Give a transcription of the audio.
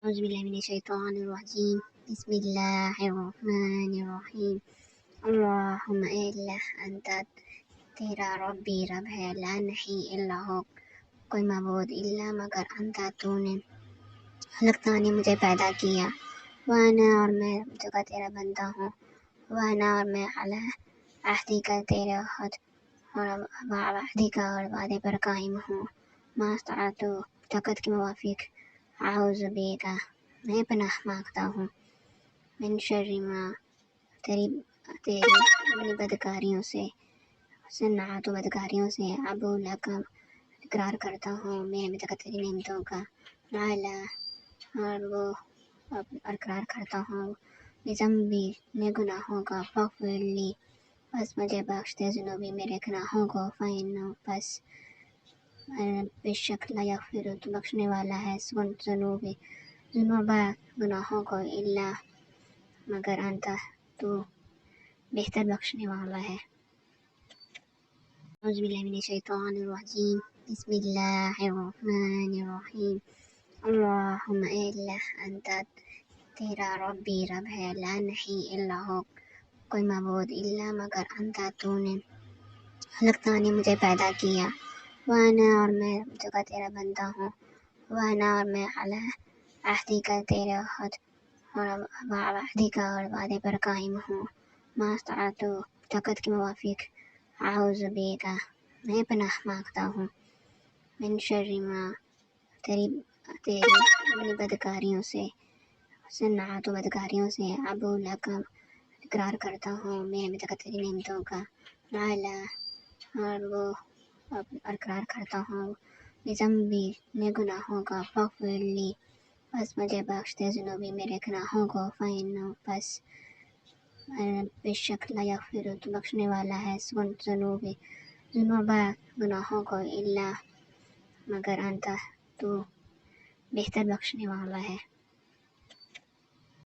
أعوذ بالله من الشيطان الرجيم بسم الله الرحمن الرحیم اللہم اے اللہ انت تیرا ربی رب ہے، لا نہیں الا ہو کوئی معبود الا مگر انت تو نے خلقتانی مجھے پیدا کیا، وانا اور میں جگہ تیرا بندہ ہوں، وانا اور میں علی عہدی کا تیرے عہد اور وعدی کا اور وعدے پر قائم ہوں، ما استطعت طاقت کے موافق، اعوذ بک میں پناہ مانگتا ہوں، من شر ما تیری بدکاریوں سے، صنعت و بدکاریوں سے، ابو لک اقرار کرتا ہوں میرے متقدر نعمتوں کا، نالا اور وہ اقرار کرتا ہوں بذنبی میں گناہوں کا، فاغفر لی بس مجھے بخش دے ذنوبی میرے گناہوں کو، فإنہ بس بے شک لا یغفر تو بخشنے والا ہے، ذنوبا گناہوں کو، الا مگر انت تو بہتر بخشنے والا ہے۔ اعوذ باللہ من الشیطان الرجیم بسم اللہ الرحمن الرحیم اللہم اے اللہ انت تیرا ربی رب ہے، لا نہیں الا ہو کوئی معبود الا مگر انت تو نے خلقتانی مجھے پیدا کیا، وانا اور میں جگہ تیرا بندہ ہوں، وانا اور میں علی عہدی کا تیرے عہد اور وعدی کا اور وعدے پر قائم ہوں، ما استطعت طاقت کے موافق، اعوذ بک میں پناہ مانگتا ہوں، من شر ما تیری بدکاریوں سے، صنعت و بدکاریوں سے، ابو لک اقرار کرتا ہوں میرے متقدر نعمتوں کا، نالا اور وہ اقرار کرتا ہوں بذنبی میں گناہوں کا، فاغفر لی بس مجھے بخش دے ذنوبی میرے گناہوں کو، فإنہ بس بے شک لا یغفر تو بخشنے والا ہے، ذنوبا گناہوں کو، الا مگر انت تو بہتر بخشنے والا ہے۔